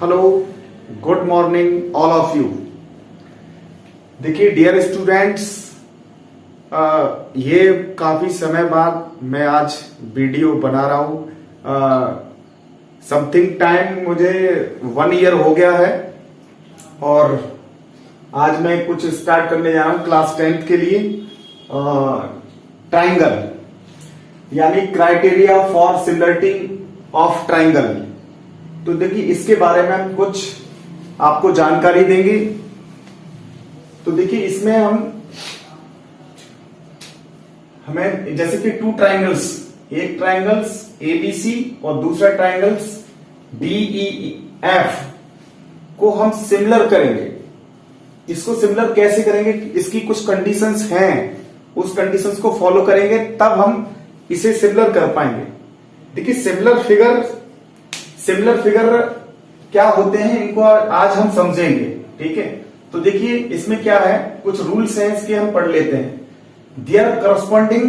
Hello, good morning all of you. देखिए dear students, ये काफी समय बाद मैं आज वीडियो बना रहा हूं। समथिंग टाइम मुझे 1 ईयर हो गया है और आज मैं कुछ स्टार्ट करने जा रहा हूं क्लास 10th के लिए। ट्राइंगल यानी criteria for similarity of triangle. तो देखिए इसके बारे में हम कुछ आपको जानकारी देंगे। तो देखिए इसमें हमें जैसे कि 2 ट्राइंगल्स, एक ट्राइंगल्स एबीसी और दूसरा ट्राइंगल्स डीईएफ को हम सिमिलर करेंगे। इसको सिमिलर कैसे करेंगे, इसकी कुछ कंडीशंस हैं, उस कंडीशंस को फॉलो करेंगे तब हम इसे सिमिलर कर पाएंगे। देखिए सिमिलर फिगर क्या होते हैं इनको आज हम समझेंगे, ठीक है। तो देखिए इसमें क्या है, कुछ रूल्स हैं इसके हम पढ़ लेते हैं। Their corresponding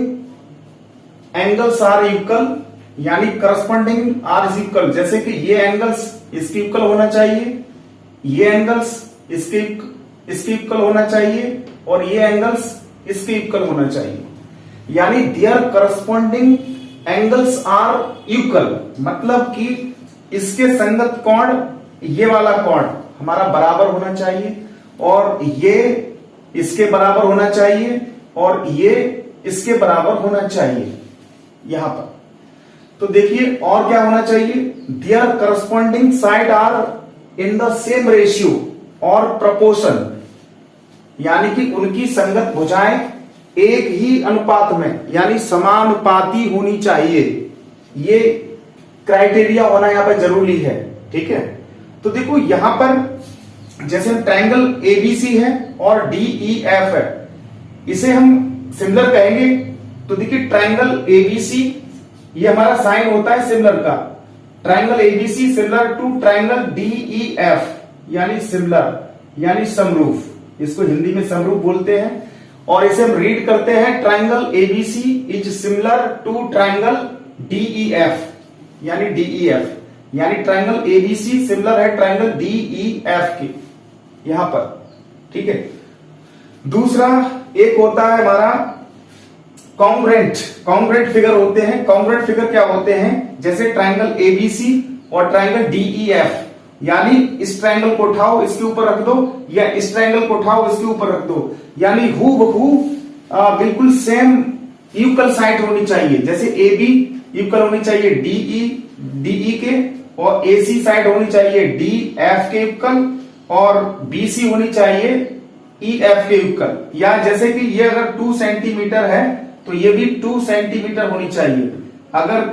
angles are equal, यानी करस्पॉन्डिंग आर इज इक्वल, जैसे कि ये एंगल्स इसके इक्वल होना चाहिए, ये एंगल्स इसके इक्वल होना चाहिए और ये एंगल्स इसके इक्वल होना चाहिए। यानी their corresponding angles are equal, मतलब कि इसके संगत कोण, ये वाला कोण हमारा बराबर होना चाहिए और ये इसके बराबर होना चाहिए और ये इसके बराबर होना चाहिए यहां पर। तो देखिए और क्या होना चाहिए, their corresponding side are in the same ratio और प्रपोर्शन, यानी कि उनकी संगत भुजाएं एक ही अनुपात में यानी समानुपाती होनी चाहिए। ये क्राइटेरिया होना यहां पर जरूरी है, ठीक है। तो देखो यहां पर जैसे ट्रायंगल एबीसी है और डीईएफ है, इसे हम सिमिलर कहेंगे। तो देखिए ट्रायंगल एबीसी, ये हमारा साइन होता है सिमिलर का। Triangle ABC similar to triangle DEF, यानी सिमिलर यानी समरूप, इसको हिंदी में समरूप बोलते हैं। और इसे हम रीड करते हैं triangle ABC is similar to triangle DEF, यानी डीईएफ, यानी ट्रायंगल एबीसी सिमिलर है ट्रायंगल डीईएफ के यहां पर, ठीक है। दूसरा एक होता है हमारा कॉन्ग्रुएंट फिगर होते हैं। कॉन्ग्रुएंट फिगर क्या होते हैं, जैसे ट्रायंगल एबीसी और ट्रायंगल डीईएफ, यानी इस ट्रायंगल को उठाओ इसके ऊपर रख दो या इस ट्रायंगल को उठाओ इसके ऊपर रख दो, यानी हूबहू बिल्कुल सेम इक्वल साइड होनी चाहिए। जैसे AB इक्वल होनी चाहिए डीई के और AC साइड होनी चाहिए DF के इक्वल और BC होनी चाहिए EF के इक्वल। या जैसे कि ये अगर 2 सेंटीमीटर है तो ये भी 2 सेंटीमीटर होनी चाहिए। अगर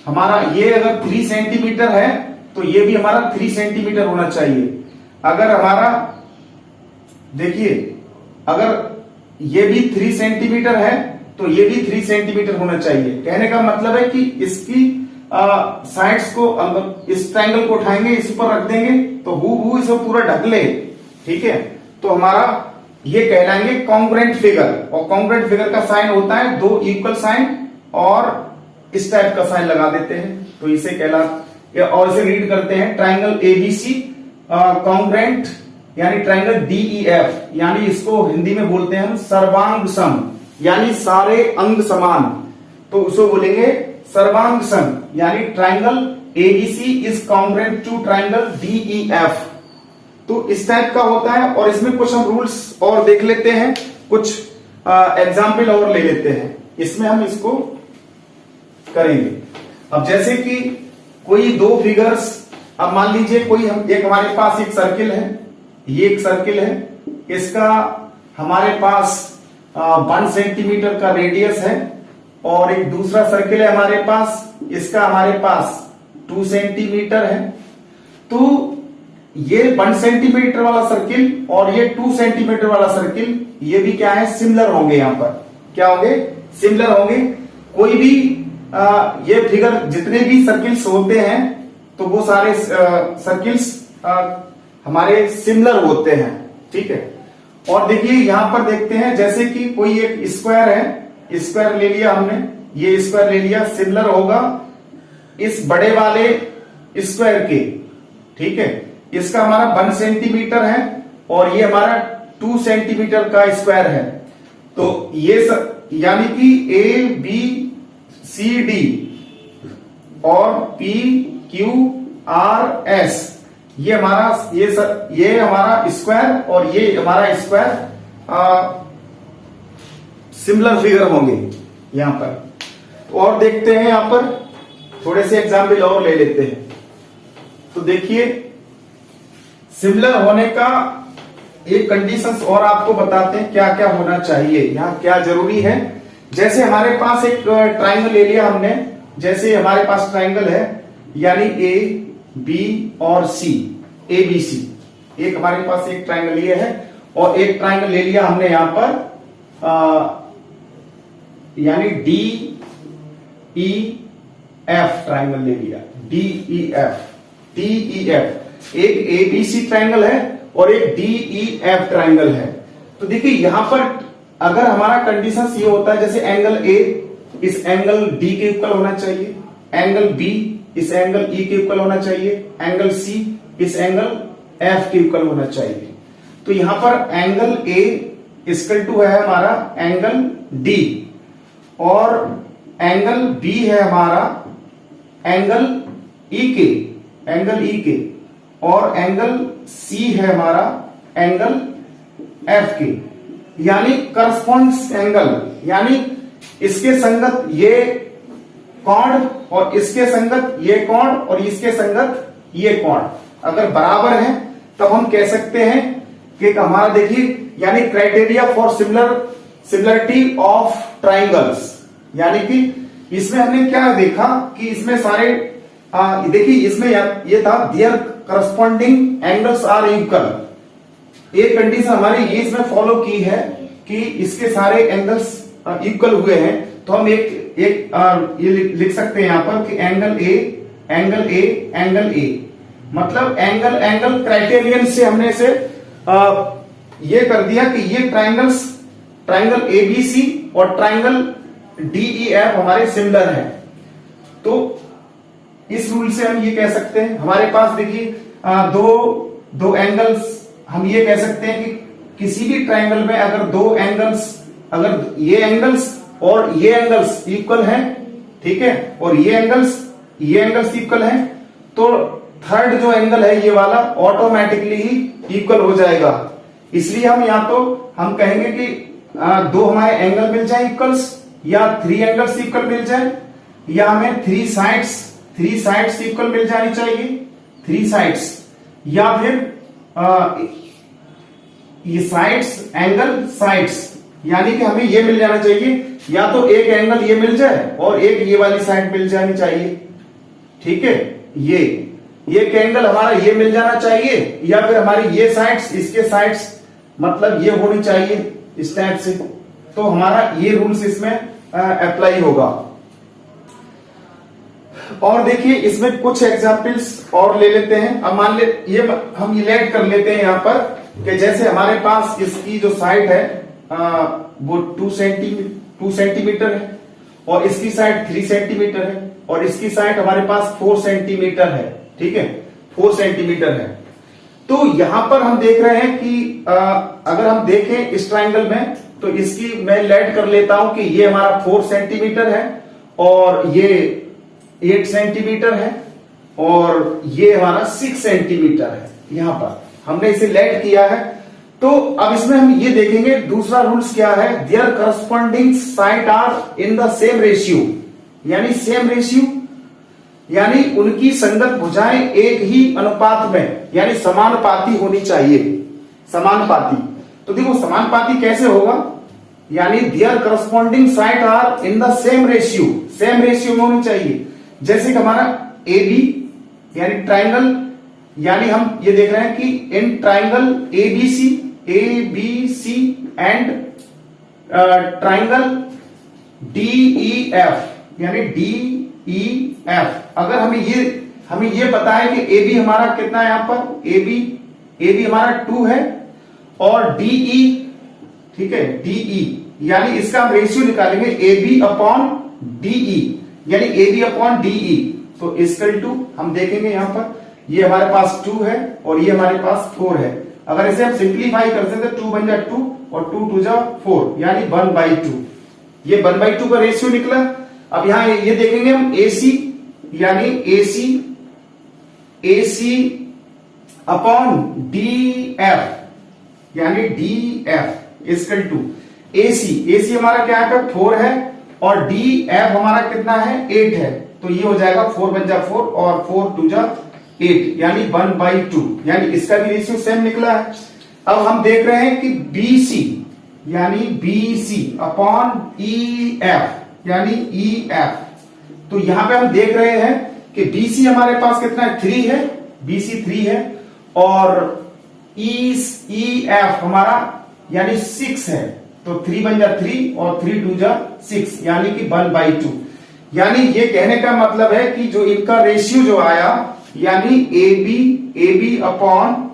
हमारा ये अगर 3 सेंटीमीटर है तो ये भी हमारा 3 सेंटीमीटर होना चाहिए। अगर हमारा देखिए अगर ये भी 3 सेंटीमीटर है तो ये भी 3 सेंटीमीटर होना चाहिए। कहने का मतलब है कि इसकी साइड्स को, इस ट्रायंगल को उठाएंगे इस पर रख देंगे तो हूबहू इसे पूरा ढक ले, ठीक है। तो हमारा ये कहलाएंगे कॉन्ग्रुएंट फिगर। और कॉन्ग्रुएंट फिगर का साइन होता है 2 इक्वल साइन और इस टाइप का साइन लगा देते हैं, तो इसे कहला। और इसे रीड करते हैं ट्रायंगल एबीसी कॉन्ग्रुएंट यानी ट्रायंगल डीईएफ, यानी इसको हिंदी में बोलते हैं हम सर्वांग सम, यानी सारे अंग समान, तो उसको बोलेंगे सर्वांग सम, यानी triangle ABC is congruent to triangle DEF. तो इस टाइप का होता है। और इसमें कुछ हम रूल्स और देख लेते हैं, कुछ एग्जाम्पल और ले लेते हैं, इसमें हम इसको करेंगे। अब जैसे कि कोई 2 फिगर्स, अब मान लीजिए कोई एक हमारे पास एक सर्किल है, ये एक सर्किल है, इसका हमारे पास 1 सेंटीमीटर का रेडियस है और एक दूसरा सर्किल है हमारे पास, इसका हमारे पास 2 सेंटीमीटर है। तो ये 1 सेंटीमीटर वाला सर्किल और ये 2 सेंटीमीटर वाला सर्किल, ये भी क्या है, सिमिलर होंगे। यहां पर क्या होंगे, सिमिलर होंगे। कोई भी ये फिगर जितने भी सर्किल्स होते हैं तो वो सारे सर्किल्स हमारे सिमिलर होते हैं, ठीक है। और देखिए यहां पर देखते हैं जैसे कि कोई एक स्क्वायर है, स्क्वायर ले लिया हमने, ये स्क्वायर ले लिया, सिमिलर होगा इस बड़े वाले स्क्वायर के, ठीक है, इसका हमारा 1 सेंटीमीटर है और ये हमारा 2 सेंटीमीटर का स्क्वायर है। तो ये यानी कि ए बी सी डी और पी क्यू आर एस ये हमारा स्क्वायर और ये हमारा स्क्वायर सिमिलर फिगर होंगे यहां पर। और देखते हैं यहां पर थोड़े से एग्जाम्पल और ले लेते हैं। तो देखिए सिमिलर होने का एक कंडीशंस और आपको बताते हैं क्या क्या होना चाहिए, यहां क्या जरूरी है। जैसे हमारे पास एक ट्राइंगल ले लिया हमने, जैसे हमारे पास ट्राइंगल है यानी ए बी और सी, ए बी सी, एक हमारे पास एक ट्राइंगल ये है और एक ट्राइंगल ले लिया हमने यहां पर यानी डी ई एफ ट्राइंगल ले लिया, डी ई एफ, एक ए बी सी ट्राइंगल है और एक डी ई एफ ट्राइंगल है। तो देखिए यहां पर अगर हमारा कंडीशन ये होता है जैसे एंगल ए इस एंगल डी के इक्वल होना चाहिए, एंगल बी इस एंगल ई के इक्वल होना चाहिए, एंगल सी इस एंगल एफ के इक्वल होना चाहिए। तो यहां पर एंगल ए इक्वल टू है हमारा एंगल डी और एंगल बी है हमारा एंगल ई के और एंगल सी है हमारा एंगल एफ के, यानी करस्पॉन्ड्स एंगल, यानी इसके संगत ये कोण और इसके संगत ये कोण और इसके संगत ये कोण अगर बराबर है तब हम कह सकते हैं कि हमारा देखिए यानी criteria for similarity of triangles, यानी कि इसमें हमने क्या देखा कि इसमें सारे देखिए इसमें ये था their corresponding angles are equal. एक कंडीशन हमारी ये इसमें फॉलो की है कि इसके सारे एंगल्स इक्वल हुए हैं। तो हम एक ये लिख सकते हैं यहां पर कि एंगल ए मतलब एंगल क्राइटेरियन से हमने इसे ये कर दिया कि ये ट्राइंगल एबीसी और ट्राइंगल डीईएफ हमारे सिमिलर हैं। तो इस रूल से हम ये कह सकते हैं हमारे पास देखिए दो एंगल्स, हम ये कह सकते हैं कि किसी भी ट्राइंगल में अगर दो एंगल्स, अगर ये एंगल्स और ये एंगल्स इक्वल हैं, ठीक है, और ये एंगल्स इक्वल हैं, तो थर्ड जो एंगल है ये वाला ऑटोमेटिकली ही इक्वल हो जाएगा। इसलिए हम या तो हम कहेंगे कि दो हमारे एंगल मिल जाए इक्वल्स, या 3 एंगल्स इक्वल मिल जाए, या हमें 3 साइड्स इक्वल मिल जानी चाहिए, 3 साइड्स, या फिर ये साइड्स यानी कि हमें ये मिल जाना चाहिए, या तो एक एंगल ये मिल जाए और एक ये वाली साइड मिल जानी चाहिए, ठीक है, ये एंगल हमारा ये मिल जाना चाहिए, या फिर हमारी ये साइड्स इसके साइड्स मतलब ये होनी चाहिए इस टाइप से। तो हमारा ये रूल्स इसमें अप्लाई होगा। और देखिए इसमें कुछ एग्जांपल्स और ले लेते हैं। अब मान ले हम ये ऐड कर लेते हैं यहां पर कि जैसे हमारे पास इसकी जो साइड है वो 2 सेंटीमीटर है और इसकी साइड 3 सेंटीमीटर है और इसकी साइड हमारे पास 4 सेंटीमीटर है, ठीक है, 4 सेंटीमीटर है। तो यहां पर हम देख रहे हैं कि अगर हम देखें इस ट्राइंगल में तो इसकी मैं ऐड कर लेता हूं कि ये हमारा 4 सेंटीमीटर है और ये 8 सेंटीमीटर है और ये हमारा 6 सेंटीमीटर है। यहां पर हमने इसे ऐड किया है। तो अब इसमें हम ये देखेंगे दूसरा रूल्स क्या है, their corresponding side are in the same ratio, यानी सेम रेशियो यानी उनकी संगत भुजाएं एक ही अनुपात में यानी समानुपाती होनी चाहिए, समानुपाती। तो देखो समानुपाती कैसे होगा, यानी their corresponding side are in the same ratio में होनी चाहिए। जैसे कि हमारा ए बी यानी ट्राइंगल, यानी हम ये देख रहे हैं कि in triangle A B C and triangle D E F यानी DEF, अगर हमें ये पता है कि ए बी हमारा कितना है, यहां पर ए बी हमारा 2 है और DE, ठीक है, DE यानी इसका हम रेशियो निकालेंगे AB अपॉन DE, यानी AB अपॉन DE। तो इक्वल टू हम देखेंगे यहां पर ये हमारे पास 2 है और ये हमारे पास 4 है। अगर इसे हम सिंप्लीफाई कर सकते तो 2 बन जा 2 और 2 2 जा 4 यानी 1/2। ये 1/2 का रेशियो निकला। अब यहां ये देखेंगे हम AC यानी AC अपॉन DF यानी DF इक्वल टू AC हमारा क्या है 4 है और DF हमारा कितना है 8 है, तो ये हो जाएगा 4 बन जा 4 और 4 2 जा 8 यानी 1/2 यानी इसका भी रेशियो सेम निकला है। अब हम देख रहे हैं कि BC यानी BC अपॉन EF यानी EF, तो यहां पे हम देख रहे हैं कि BC हमारे पास कितना है 3 है, BC 3 है और EF हमारा यानी 6 है, तो 3 बन जा 3 और 3 2 जा 6 यानी कि 1/2। यानी ये कहने का मतलब है कि जो इनका रेशियो जो आया यानी AB upon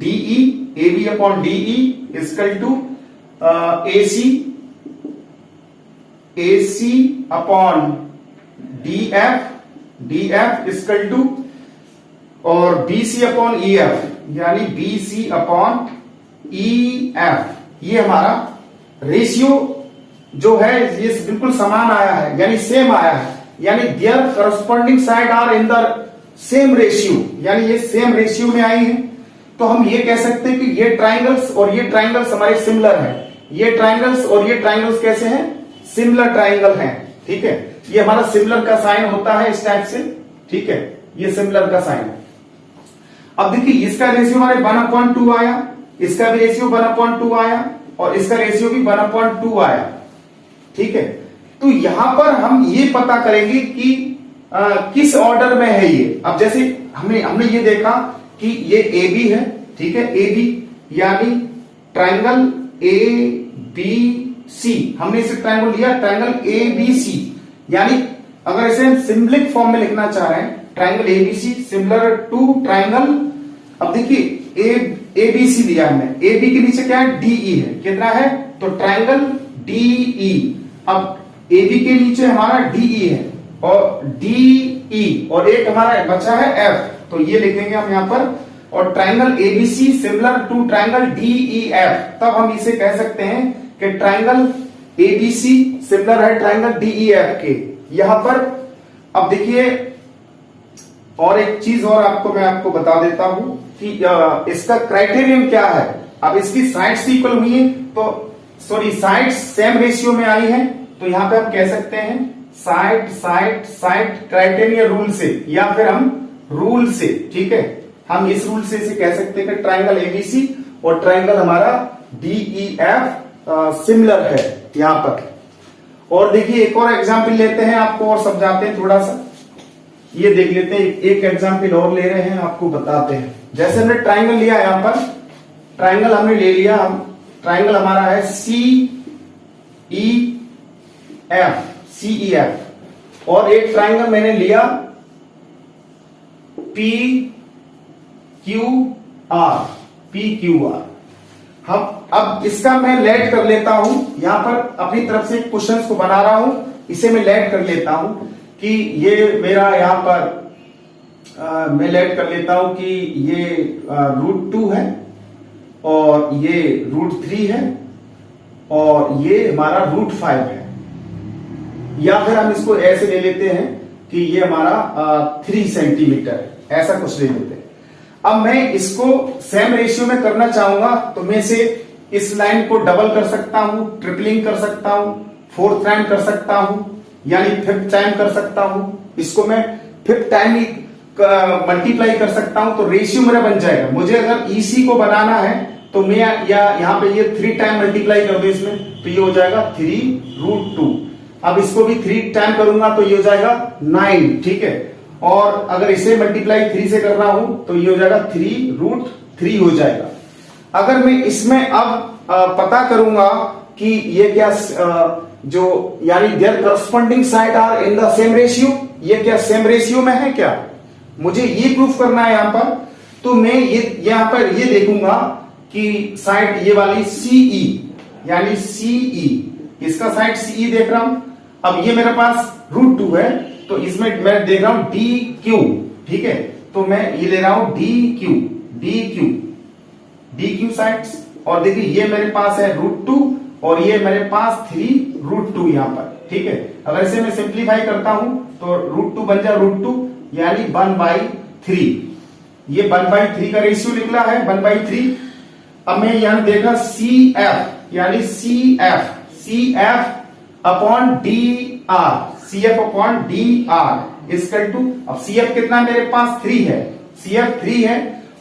DE equal to AC upon DF equal to और BC अपॉन EF यानी BC अपॉन EF। ये हमारा रेशियो जो है ये बिल्कुल समान आया है यानी सेम आया है, यानी their corresponding side are in the same ratio, यानी ये सेम रेशियो में आई है। तो हम ये कह सकते हैं कि ये ट्राइंगल्स और ये ट्राइंगल्स हमारे सिमिलर हैं। ये ट्राइंगल्स और ये ट्राइंगल्स कैसे हैं? सिमिलर ट्राइंगल हैं। ठीक है, ये हमारा सिमिलर का साइन होता है इस टाइप से। ठीक है, ये सिमिलर का साइन। अब देखिए इसका रेशियो हमारे 1/2 आया, इसका भी रेशियो 1/2 आया और इसका रेशियो भी 1/2 आया। ठीक है, तो यहां पर हम ये पता करेंगे कि किस ऑर्डर में है ये। अब जैसे हमने ये देखा कि ये AB है, ठीक है, AB यानी ट्राइंगल ABC, हमने इसे ट्राइंगल लिया ट्राइंगल ABC, यानी अगर इसे हम सिंबलिक फॉर्म में लिखना चाह रहे हैं triangle ABC similar to triangle, अब देखिए ABC लिया हमने, AB के नीचे क्या है DE है, कितना है तो ट्राइंगल DE। अब AB के नीचे हमारा DE है और DE और एक हमारा बचा है F, तो ये लिखेंगे हम यहां पर, और triangle ABC similar to triangle DEF, तब हम इसे कह सकते हैं कि ट्राइंगल ABC सिमिलर है ट्राइंगल DEF के। यहां पर अब देखिए और एक चीज और मैं आपको बता देता हूं कि इसका क्राइटेरियन क्या है। अब इसकी साइड्स इक्वल हुई है तो सॉरी साइड्स सेम रेशियो में आई है, तो यहां पे हम कह सकते हैं साइड क्राइटेरियन रूल से या फिर हम रूल से। ठीक है, हम इस रूल से इसे कह सकते हैं कि ट्राइंगल ABC और ट्राइंगल हमारा DEF सिमिलर है यहां पर। और देखिए एक और एग्जांपल लेते हैं, आपको और समझाते हैं थोड़ा सा। ये देख लेते हैं, एक एग्जांपल और ले रहे हैं, आपको बताते हैं। जैसे हमने ट्राइंगल लिया यहां पर, ट्राइंगल हमने ले लिया, ट्राइंगल हमारा है CEF और एक ट्राइंगल मैंने लिया PQR। हम अब इसका मैं लेट कर लेता हूं, यहां पर अपनी तरफ से क्वेश्चंस को बना रहा हूं, इसे मैं लेट कर लेता हूं कि ये मेरा यहां पर मैं लेट कर लेता हूं कि ये √2 है और ये √3 है और ये हमारा √5 है, या फिर हम इसको ऐसे ले लेते हैं कि ये हमारा 3 सेंटीमीटर, ऐसा कुछ ले लेते हैं। अब मैं इसको सेम रेशियो में करना चाहूंगा तो मैं इसे इस लाइन को डबल कर सकता हूं, ट्रिपलिंग कर सकता हूं, 4th टाइम कर सकता हूं, यानी 5th टाइम कर सकता हूं। इसको मैं 5th टाइम ही मल्टीप्लाई कर सकता हूं, तो रेशियो मेरा बन जाएगा। मुझे अगर EC को बनाना है तो मैं यहां पे ये 3 टाइम मल्टीप्लाई कर दो इसमें, तो ये हो जाएगा 3√2। अब इसको भी 3 टाइम करूंगा तो ये हो जाएगा 9। ठीक है, और अगर इसे मल्टीप्लाई 3 से कर रहा हूं तो ये हो जाएगा 3√3 हो जाएगा। अगर मैं इसमें अब पता करूंगा कि ये क्या जो यानी their corresponding side are in the same ratio, ये क्या सेम रेशियो में है क्या, मुझे ये प्रूफ करना है यहां पर। तो मैं ये यहां पर ये देखूंगा कि साइड ये वाली CE यानी CE, इसका साइड CE देख रहा हूं। अब ये मेरे पास √2 है तो इसमें मैं देख रहा हूं DQ। ठीक है, तो मैं ये ले रहा हूं डी क्यू साइड्स, और देखिए ये मेरे पास है √2 और ये मेरे पास 3√2 यहां पर, ठीक है। अगर इसे मैं सिंप्लीफाई करता हूं तो √2 बन जाए √2 यानी 1/3, ये 1/3 का रेशियो निकला है 1/3। अब मैं यहां देखा CF यानी CF upon DR equal to, अब CF कितना मेरे पास 3 है, CF 3 है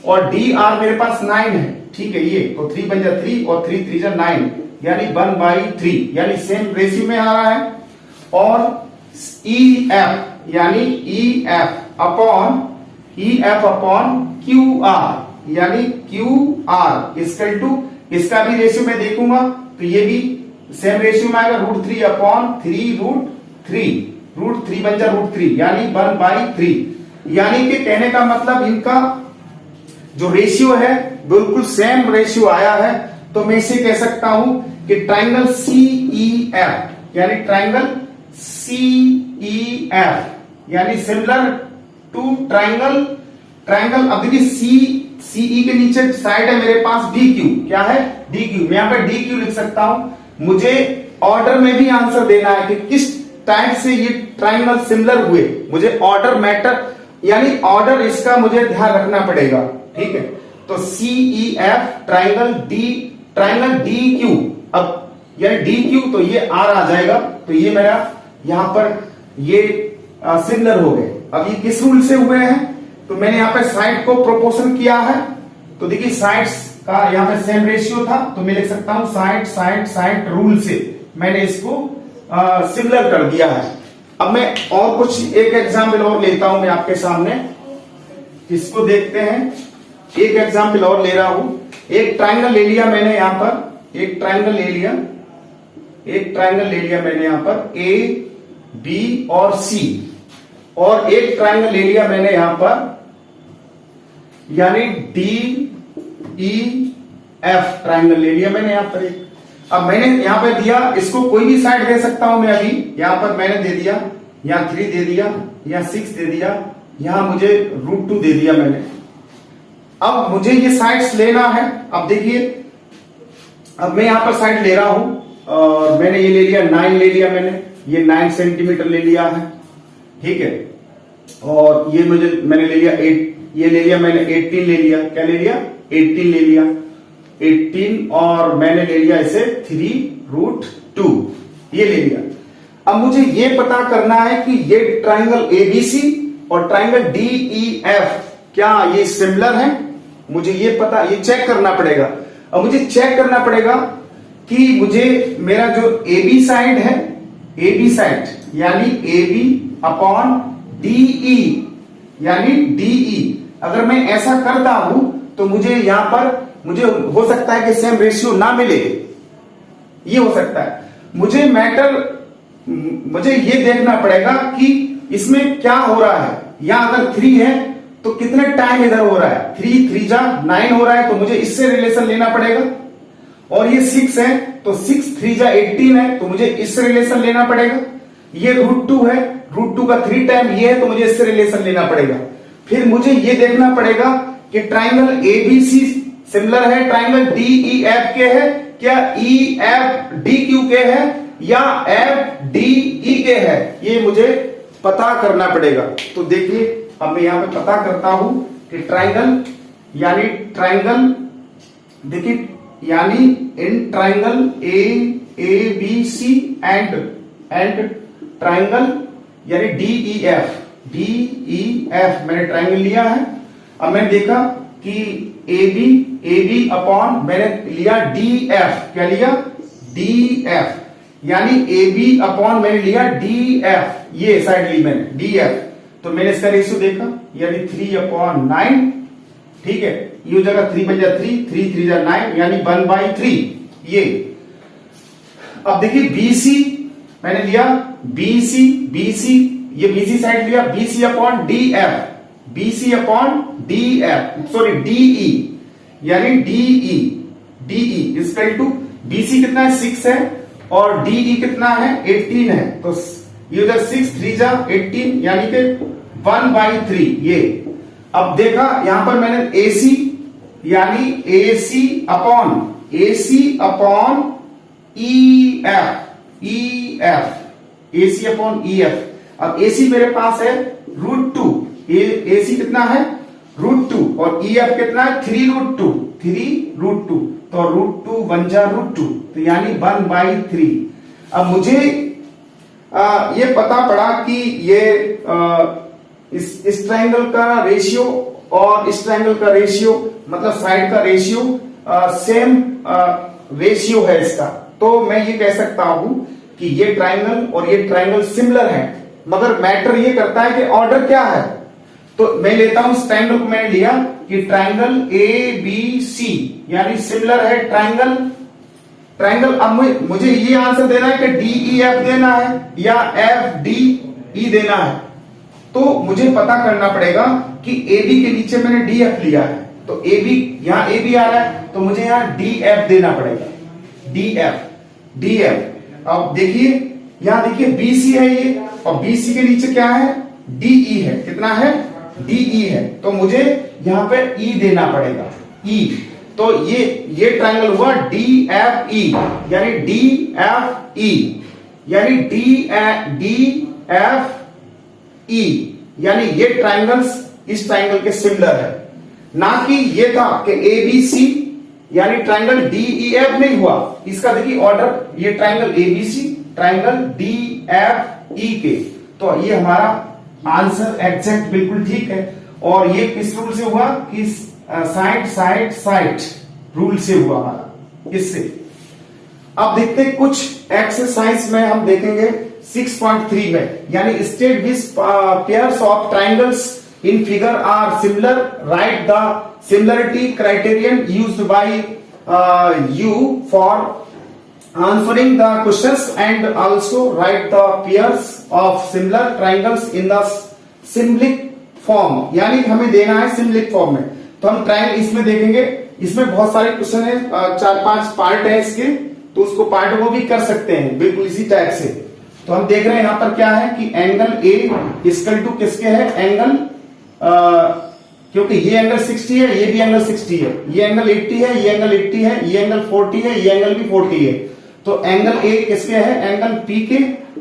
और DR मेरे पास 9 है, ठीक है। ये तो 3 बन जाए 3 और 3 3 जा 9 यानी 1/3 यानी सेम रेशियो में आ रहा है। और EF यानी EF अपॉन QR यानी QR इसकल टू, इसका भी रेशियो मैं देखूंगा तो ये भी सेम रेशियो में आएगा √3 अपॉन 3√3, √3 बन जाए √3 यानी 1/3। यानी कि कहने का मतलब इनका जो रेशियो है बिल्कुल सेम रेशियो आया है। तो मैं इसे कह सकता हूं कि ट्राइंगल CEF यानी ट्राइंगल CEF यानी सिमिलर टू ट्राइंगल। अब देखिए CE के नीचे साइड है मेरे पास DQ, क्या है DQ, मैं यहां पर DQ लिख सकता हूं। मुझे ऑर्डर में भी आंसर देना है कि किस टाइप से ये ट्राइंगल सिमिलर हुए, मुझे ऑर्डर मैटर यानी ऑर्डर इसका मुझे ध्यान रखना पड़ेगा, ठीक है। तो CEF ट्राइंगल DQ, अब यानी DQ तो ये R आ जाएगा, तो ये मेरा यहां पर ये सिमिलर हो गए। अब ये किस रूल से हुए हैं, तो मैंने यहां पे साइड को प्रोपोर्शन किया है, तो देखिए साइड्स का यहां पे सेम रेशियो था, तो मैं लिख सकता हूं साइड रूल से मैंने इसको सिमिलर कर दिया है। अब मैं और कुछ एक एग्जाम्पल और लेता हूं मैं आपके सामने, इसको देखते हैं। एक एग्जाम्पल और ले रहा हूं, एक ट्राइंगल ले लिया मैंने यहां पर, एक ट्राइंगल ले लिया मैंने यहां पर A B और C, और एक ट्राइंगल ले लिया मैंने यहां पर यानी DEF ट्राइंगल ले लिया मैंने यहां पर एक। अब मैंने यहां पे दिया, इसको कोई भी साइड दे सकता हूं मैं, अभी यहां पर मैंने दे दिया, यहां 3 दे दिया, यहां 6 दे दिया, यहां मुझे √2 दे दिया मैंने। अब मुझे ये साइड्स लेना है। अब देखिए, अब मैं यहां पर साइड ले रहा हूं और मैंने ये ले लिया 9 ले लिया मैंने, ये 9 सेंटीमीटर ले लिया है, ठीक है। और ये मैंने ले लिया 8, ये ले लिया मैंने 18 ले लिया, क्या ले लिया 18 ले लिया 18, और मैंने ले लिया इसे 3√2 ये ले लिया। अब मुझे ये पता करना है कि ये ट्राइंगल ABC और ट्राइंगल DEF क्या ये सिमिलर है, मुझे ये चेक करना पड़ेगा। अब मुझे चेक करना पड़ेगा कि मुझे मेरा जो AB साइड है, AB साइड यानी AB अपॉन DE यानी DE, अगर मैं ऐसा करता हूं तो मुझे यहां पर मुझे हो सकता है कि सेम रेशियो ना मिले, ये हो सकता है। मुझे ये देखना पड़ेगा कि इसमें क्या हो रहा है। यहां अगर 3 है तो कितने टाइम इधर हो रहा है, 3 3 जा 9 हो रहा है, तो मुझे इससे रिलेशन लेना पड़ेगा। और ये 6 है तो 6 3 जा 18 है, तो मुझे इससे रिलेशन लेना पड़ेगा। ये √2 है, √2 का 3 टाइम ये है, तो मुझे इससे रिलेशन लेना पड़ेगा। फिर मुझे ये देखना पड़ेगा कि ट्राइंगल ABC सिमिलर है ट्राइंगल DEF के है, क्या EF DQ के है या FDE के है, ये मुझे पता करना पड़ेगा। तो देखिए, अब मैं यहां पे पता करता हूं कि ट्राइंगल देखिए यानी in triangle ABC and triangle यानी DEF मैंने ट्राइंगल लिया है। अब मैंने देखा कि AB अपॉन मैंने लिया DF, क्या लिया DF यानी AB अपॉन मैंने लिया DF, ये साइड ली मैंने DF, तो मैंने इसका रेशियो देखा यानी 3/9, ठीक है। ये जगह 3 बन जा 3 3 जा 9 यानी 1/3 ये। अब देखिए BC मैंने लिया BC ये BC साइड लिया BC upon DF sorry DE यानी DE इसकल टू BC कितना है 6 है और DE कितना है 18 है, तो ये उधर 6 3 जा 18 यानी कि 1/3 ये। अब देखा यहां पर मैंने AC यानी AC upon EF AC upon EF। अब AC मेरे पास है √2, AC कितना है √2 और EF कितना है 3√2, तो √2 बन जा √2, तो यानी 1/3। अब मुझे ये पता पड़ा कि ये इस ट्रायंगल का रेशियो और इस ट्रायंगल का रेशियो मतलब साइड का रेशियो सेम रेशियो है इसका, तो मैं ये कह सकता हूं कि ये ट्रायंगल और ये ट्रायंगल सिमिलर है। मगर मैटर ये करता है कि ऑर्डर क्या है, तो मैं लेता हूं इस ट्रायंगल को, मैंने लिया कि ट्रायंगल ABC यानी सिमिलर है ट्रायंगल। अब मुझे ये आंसर देना है कि DEF देना है या FDE देना है, तो मुझे पता करना पड़ेगा कि AB के नीचे मैंने DF लिया है, तो AB यहां AB आ रहा है, तो मुझे यहां DF देना पड़ेगा, DF। अब देखिए यहां देखिए BC है ये, और BC के नीचे क्या है DE है, कितना है DE है, तो मुझे यहां पे E देना पड़ेगा, E। तो ये ट्रायंगल हुआ DFE यानी DFE यानी DFE यानी ये ट्रायंगल्स इस ट्रायंगल के सिमिलर है, ना कि ये था कि ABC यानी ट्रायंगल DEF नहीं हुआ। इसका देखिए ऑर्डर, ये ट्रायंगल ABC ट्रायंगल DFE के, तो ये हमारा आंसर एग्जैक्ट बिल्कुल ठीक है। और ये किस रूल से हुआ कि साइड रूल से हुआ हमारा, इससे। अब देखते हैं कुछ एक्सरसाइज में हम देखेंगे 6.3 में, यानी state which pairs of triangles in figure are similar, write the similarity criterion used by you for answering the questions and also write the pairs of similar triangles in the symbolic form, यानी हमें देना है symbolic form में। तो हम triangle इसमें देखेंगे, इसमें बहुत सारे क्वेश्चन है, 4-5 पार्ट है इसके, तो उसको पार्ट वो भी कर सकते हैं बिल्कुल इसी टाइप से। तो हम देख रहे हैं यहां पर क्या है कि एंगल A इक्वल टू किसके है, एंगल क्योंकि ये एंगल 60 है, ये भी एंगल 60 है, ये एंगल 80 है, ये एंगल 80 है, ये एंगल 40 है, ये एंगल भी 40 है। तो एंगल A किसके है, एंगल P के,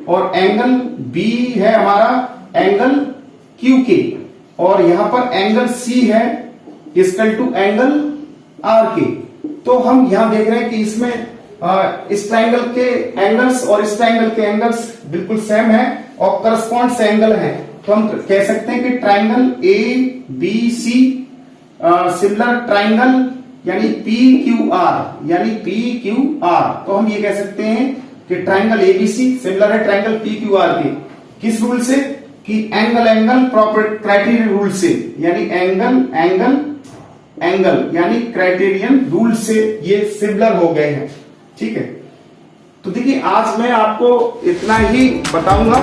और एंगल B है हमारा एंगल Q के, और यहां पर एंगल C है इक्वल टू एंगल R के। तो हम यहां देख रहे हैं कि इसमें इस ट्रायंगल के एंगल्स और इस ट्रायंगल के एंगल्स बिल्कुल सेम है और करस्पॉन्ड एंगल है, तो हम कह सकते हैं कि ट्रायंगल ABC सिमिलर ट्रायंगल यानी PQR, तो हम ये कह सकते हैं कि ट्रायंगल ABC सिमिलर है ट्रायंगल PQR के। किस रूल से, कि एंगल प्रॉपर क्राइटेरियन रूल से, यानी एंगल यानी क्राइटेरियन रूल से ये सिमिलर हो गए हैं। ठीक है, तो देखिए आज मैं आपको इतना ही बताऊंगा।